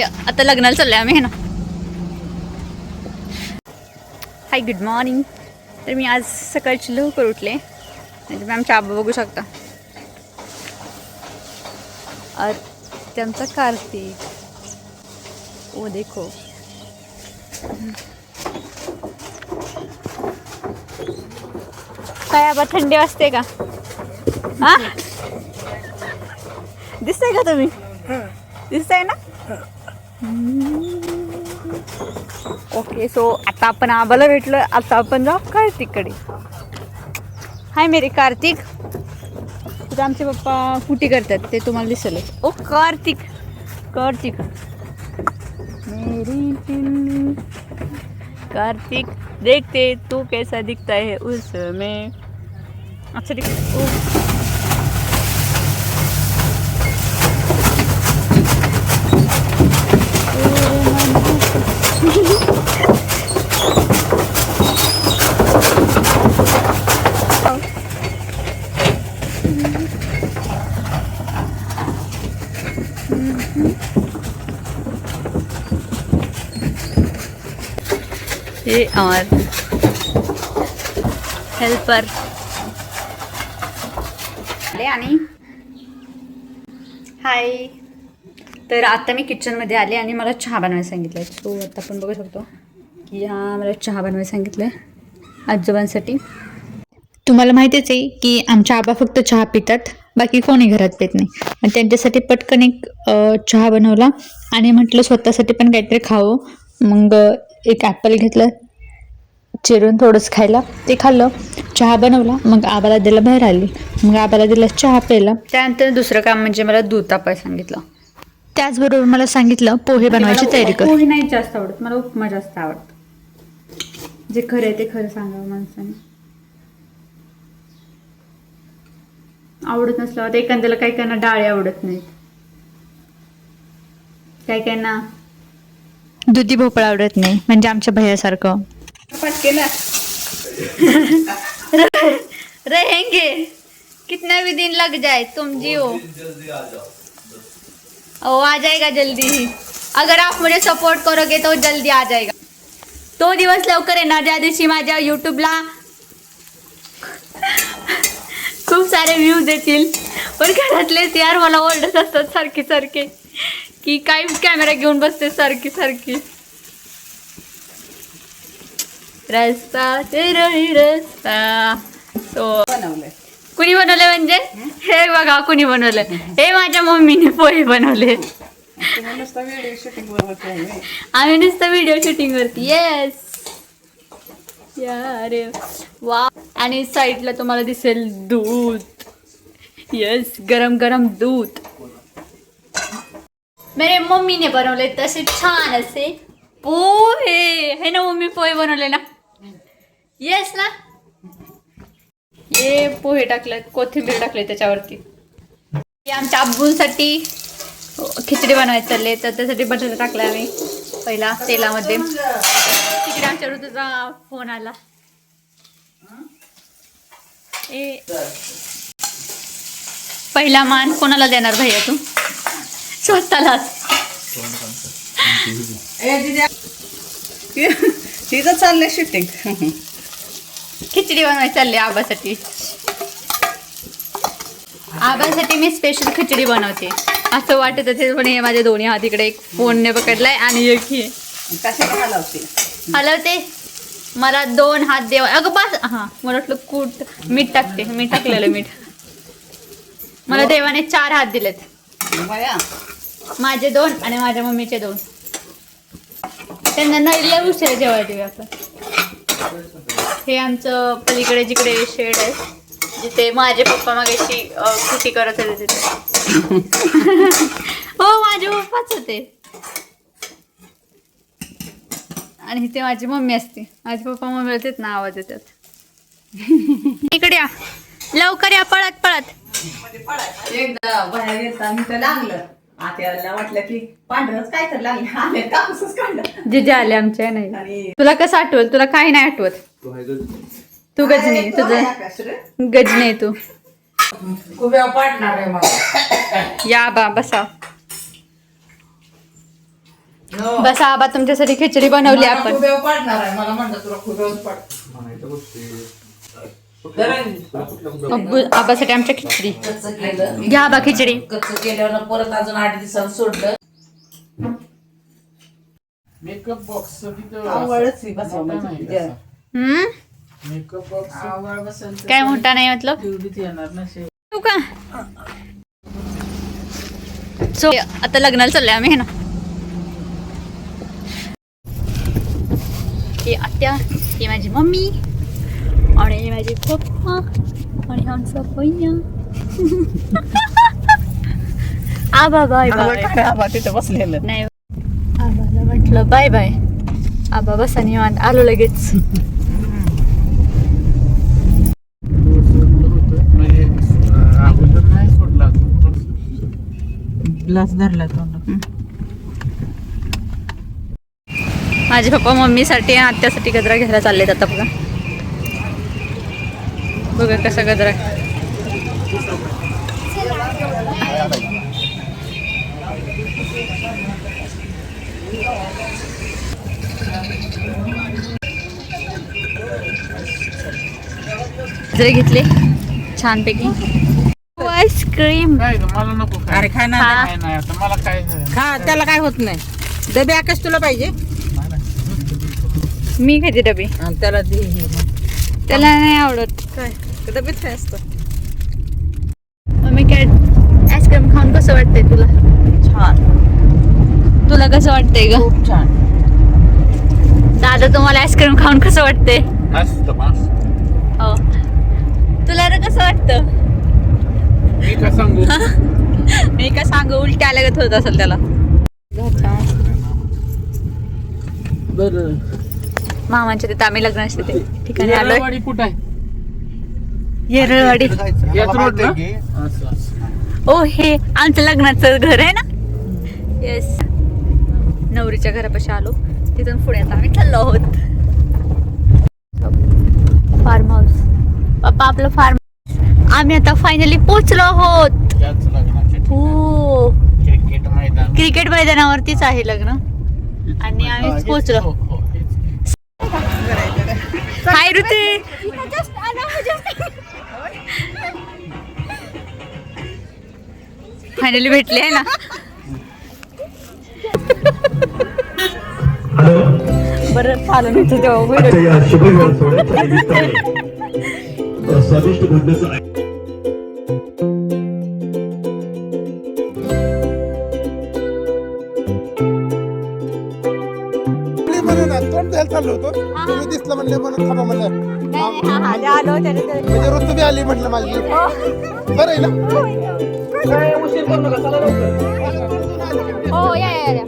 आता लग्नाला चाललोय आम्ही, है ना. हाय, गुड मॉर्निंग. तर मी आज सकाळची लवकर उठले. म्हणजे तुम्ही आमच्या आबा बघू शकता. त्यांचा कार्तिक, ओ देखो. काय आबा, थंडी वाजते का? हा, दिसतंय का तुम्ही? दिसतंय ना? ओके, सो आता आपण आबाला भेटलो. आता आपण जाऊ कार्तिककडे. हाय मेरे कार्तिक. तुझं आमचे पप्पा कुटी करतात ते तुम्हाला दिसेल. ओ कार्तिक, कार्तिक मेरी दिल. कार्तिक देखते तू कैसा दिखता है उसमें. अच्छा दिख. हे और हेल्पर आणि हाय. तर आता मी किचनमध्ये आले आणि मला चहा बनवायला सांगितलं आहे. सो आता आपण बघू शकतो की मला चहा बनवायला सांगितलं आहे आजोबांसाठी. तुम्हाला माहितीच आहे की आमच्या आबा फक्त चहा पितात, बाकी कोणी घरात पित नाही. आणि त्यांच्यासाठी पटकन एक चहा बनवला आणि म्हटलं स्वतःसाठी पण काहीतरी खावं. मग एक ॲपल घेतलं चिरून, थोडंसं खायला ते खाल्लं. चहा बनवला, मग आबाला दिला, बाहेर आली. मग आबाला दिला चहा प्यायला. त्यानंतर दुसरं काम म्हणजे मला दूध तापायला सांगितलं. त्याचबरोबर मला सांगितलं पोहे बनवायची तयारी कर. पोहे नाही जास्त आवडत मला, उपमा जास्त आवडतं. जे खरं आहे ते खरं सांगावं माणसाने. आवडत नसलं तर एखाद्याला काही काहींना डाळी आवडत नाहीत, काही काहींना दुधी भोपळा आवडत नाही, म्हणजे आमच्या भैयासारखं. रहेंगे कितना भी दिन लग जाए तुम जियो. ओ आ जाएगा जल्दी ही. अगर आप मुझे सपोर्ट करोगे तो जल्दी आ जाएगा. तो दिवस लवकर येणार ज्या दिवशी माझ्या यूट्यूबला खूप सारे व्ह्यूज येतील. पण घरातलेच यार मला ओरडत असतात सारखे सारखे की काय कॅमेरा घेऊन बसते सारखी सारखी. रस्ता तेरा ही रस्ता. तो बनवलंय. कुणी बनवले म्हणजे? हे बघा कुणी बनवलंय. हे माझ्या मम्मीने पोहे बनवले. आम्ही नुसतं व्हिडिओ शूटिंग वरती. येस यार वा. आणि साईडला तुम्हाला दिसेल दूध. येस, गरम गरम दूध. मेरे मम्मीने बनवले तसे छान असे पोहे. हे ना मम्मी पोहे बनवले ना. येस ना. हे पोहे टाकले, कोथिंबीर टाकले त्याच्यावरती. आमच्या आब्बूंसाठी खिचडी बनवायची चालले, तर त्यासाठी बटाटा टाकला आम्ही पहिला तेलामध्ये. तिकडे आमच्या ऋतूचा फोन आला. पहिला मान कोणाला देणार भैया तू? स्वतःलाच. तिचं चाललंय शूटिंग. खिचडी बनवायची चालली आबासाठी. आबासाठी मी स्पेशल खिचडी बनवते. असं वाटत असेल पण हे माझे दोन्ही हात इकडे एक फोनने पकडलाय आणि एक ही हलवते. मला 2 हात देवा. अगं बस. हा, मला वाटलं कूट मीठ टाकते. मीठ टाकलेलं मीठ. मला देवाने 4 हात दिलेत. माझे 2 आणि माझ्या मम्मीचे 2. त्यांना नळीला उशिरा जेवायला देऊया आपण. हे आमचं पलीकडे जिकडे शेड आहे, जिथे माझे पप्पा मागाशी कुटी करत होते तिथे. हो, माझे पप्पाच होते. आणि इथे माझी मम्मी असते. माझे पप्पा मम्मी होतेत ना, आवाज येतात. इकडे या, लवकर या, पळत पळत. एकदा बाहेर येताना लागलं. आता वाटलं की पांढरच काय तर लागलं. आले कापूसच काढलं. जिजे आले आमच्या. नाही तुला कसं आठवत? तुला काही नाही आठवत. तू गजनी. तुझं गजनी तू. पाडणार आहे मला. या बा बसा. हो. बस आबा तुमच्यासाठी खिचडी बनवली मला आपण. खूप वेळ पडणार आहे. मला म्हणलं तुला खूप वेळ पड. आबासाठी आमच्या खिचडी. कच्चं केलं. घ्या आबा खिचडी. कच्चं केल्यावर परत अजून 8 दिवसांनी सोडलं. मेकअप बॉक्स आवडच आहे बस म्हणजे. मेकअप बॉक्स आवड बसेल. काय मोठा नाही मतलब तेवढीच येणार ना शेव. तू का सो आता लग्नाला चाललोय आम्ही, हे ना. ही आत्या, ही माझी मम्मी आणि ही माझी पप्पा आणि आमचा भैया. आबा बाय बाय. आबा तिथे बसलेलं. नाही आबाला म्हटलं बाय बाय. आबा बसा निवांत, आलो लगेच. म्हणजे अगोदर नाही सोडला ग्लास धरला तोंड. माझे पप्पा मम्मीसाठी आणि आत्यासाठी गजरा घ्यायला चाललेत आता. बघा बघा कसा गजरा. गजरे घेतले छानपैकी. आईस्क्रीम काय ग, मला नको काय. अरे खाय ना. हा. काय नाही आता मला काय खा, त्याला काय होत नाही. डबे आकाश तुला पाहिजे मी खाते डबे. आणि त्याला दे हे मग. त्याला नाही आवडत. काय डबेत काय असतं. मम्मी काय आईस्क्रीम खाऊन कसं वाटतंय तुला? छान. तुला कसं वाटतंय ग खूप छान. दादा, तुम्हाला आईस्क्रीम खाऊन कसं वाटतंय? मस्त मस्त. हो. तुला रे कसं वाटतं? मी का सांगू. मी काय सांगू, उलटी आल्यागत होत असेल त्याला. बरं मामांच्या तिथे आम्ही लग्नाच्या तिथे ठिकाणी आलोय. येरळवाडी कुठं आहे. येरळवाडी. याच रोड ना. असं असं. ओ हे आमचं लग्नाचं घर आहे ना. येस. नवरीच्या घरापाशी आलो, तिथून पुढे आता आम्ही चाललो आहोत. Farm house. पप्पा आपलं फार्म. आम्ही आता फायनली पोहोचलो आहोत. याच लग्नाचे हो, क्रिकेट मैदान. क्रिकेट मैदानावरतीच आहे लग्न आणि आम्ही पोहोचलो. हो, हो, हेच. हाय ऋती. फायनली भेटले आहे ना. बरं चालू नव्हतं तेव्हा. आजच्या या शुभविवाह सोहळ्याच्या निमित्ताने स्वादिष्ट भोजनाचं तोंड द्यायला चाललो होतो. तुम्ही दिसलं म्हणले म्हणून थांबा म्हणलं. म्हणजे ऋतू बी आली म्हटलं माझी. बरं आहे ना. हो या या या.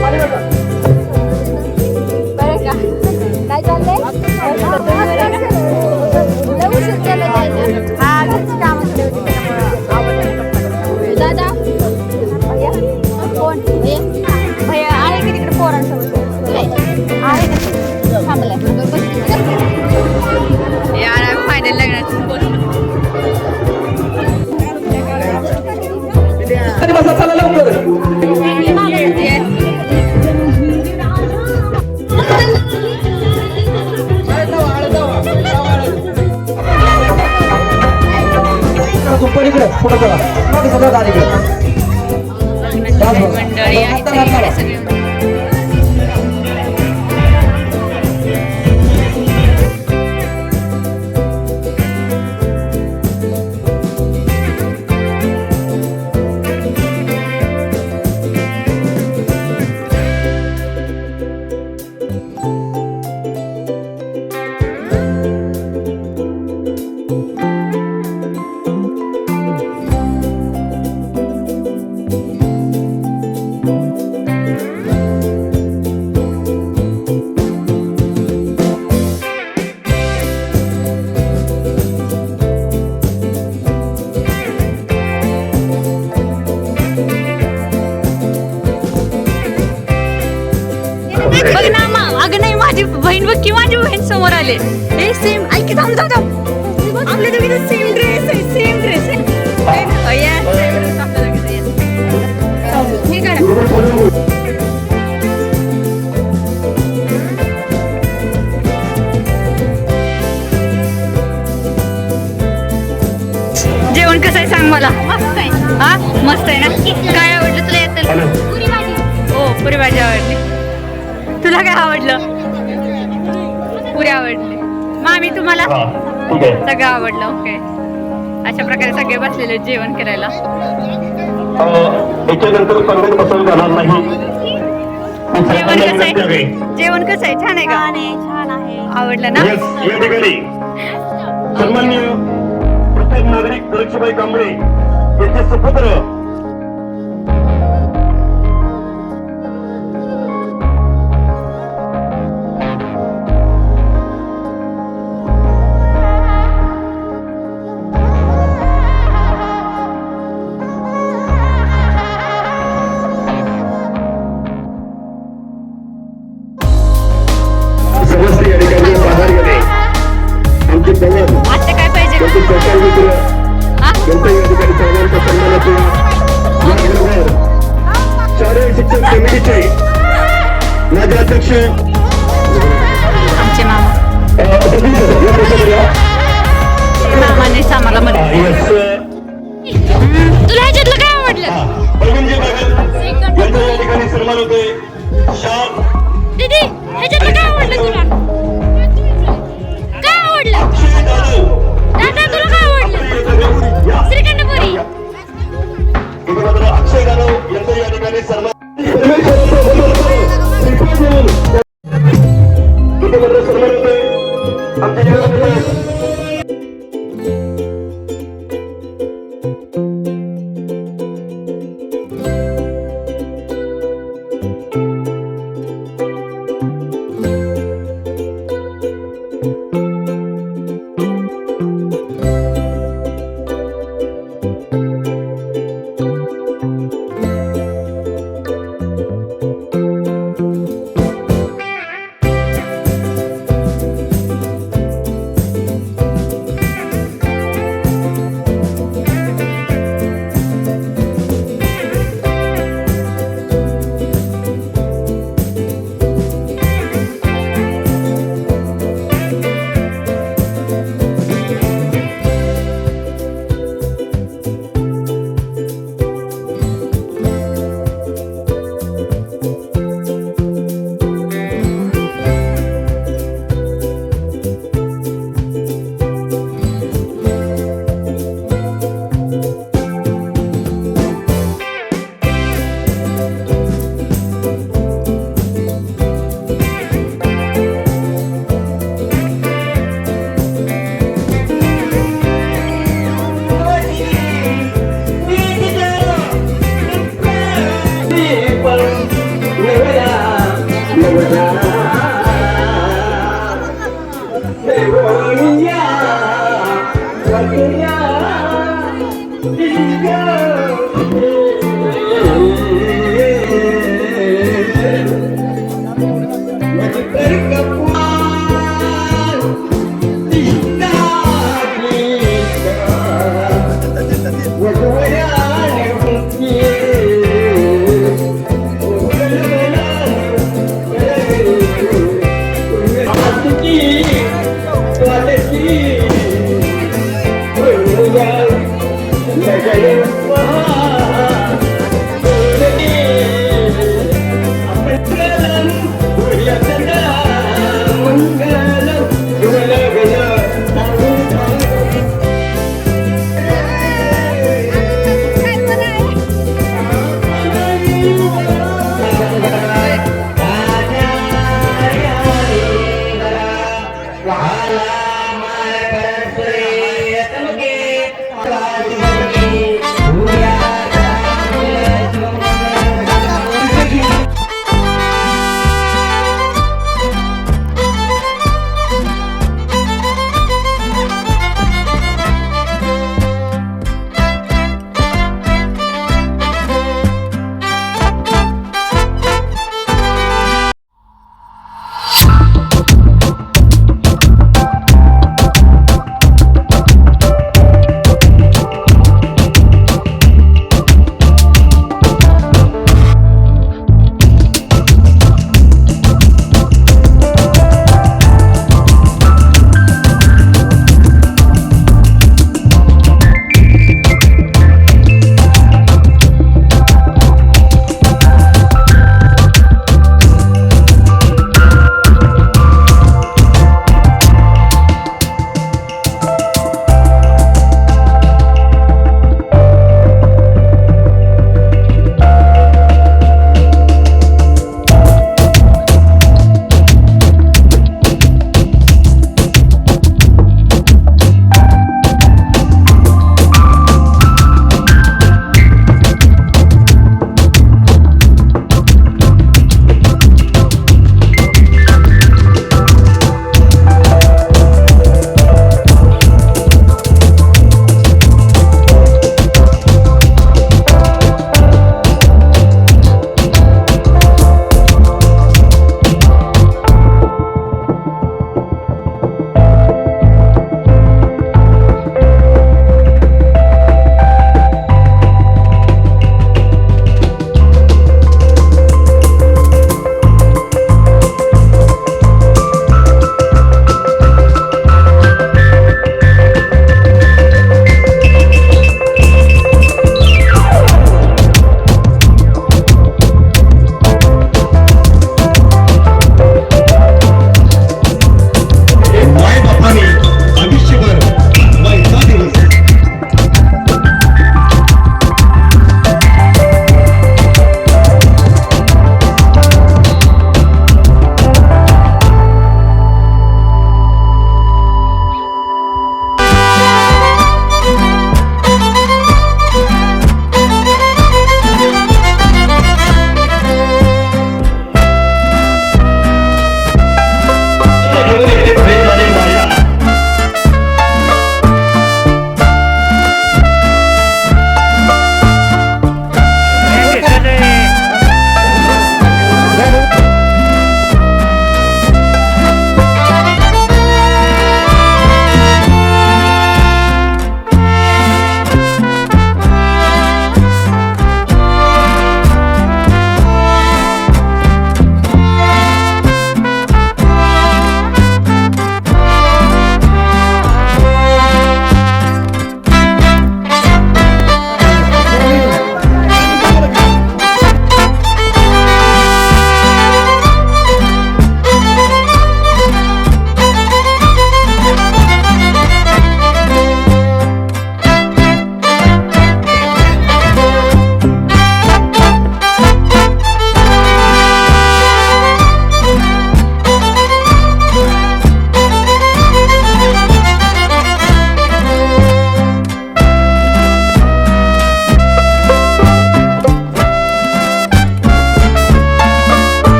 बरं का काय चाललंय? हा घरची कामं केली होती त्याच्यामुळं. दादा कोण भैया आहे की तिकडे पोरांसोबत आहे का? थांबलाय. यार फायनल लग्नाचं बोललो. मंडळी आहेत सगळीकडे सगळे. बघ ना अगं नाही, माझी बहीण बघ की, माझी बहीण समोर आले. हे सेम ऐक, थांब थांब थांब. आपल्या दोघींचा सेम ड्रेस आहे, सेम ड्रेस आहे. हे पुरी भाजी आवडली. तुला काय आवडलं? पुरी आवडली. मामी तुम्हाला हा ठीक आहे. सगळं आवडलं. ओके. अशा प्रकारे सगळे बसलेले आहेत जेवण करायला. याच्यानंतर संगीत पसंत करणार नाही. जेवण कसं आहे? जेवण कसं आहे? छान आहे का? छान आहे. आवडलं ना? Yes, या ठिकाणी सन्माननीय प्रत्येक नागरिक लक्ष्मीबाई कांबळे यांचे सुपुत्र समजते या ठिकाणी बाहेर गेले. आमचे पवन आता काय पाहिजे? त्यांचे सोशल मित्र हा? त्यांचा या ठिकाणी सर्वांचा सन्मान होतो. याबरोबर शालेय शिक्षण समितीचे माझे अध्यक्ष आमचे मामा. मामानेच आम्हाला मदत. तुला ह्याच्यातलं काय आवडलं? प्रवीणजी बागल यांचा या ठिकाणी सन्मान होतोय. शाल दीदी ह्याच्यातलं काय आवडलं तुला? काय आवडलं? अक्षय जाधव दादा तुला काय आवडलं? श्रीखंड पुरी. इथे मात्र अक्षय जाधव यांचा या ठिकाणी सन्मान. इथे मात्र सन्मान होतोय आमच्या जिल्ह्यामध्ये.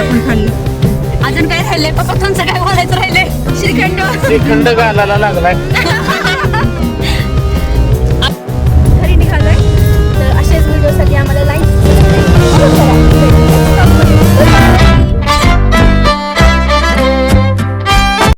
पण खाल्लं. अजून काय राहिलंय पप्पा तुमचं काय बोलायचं राहिलंय? श्रीखंड श्रीखंड घालायला लागलाय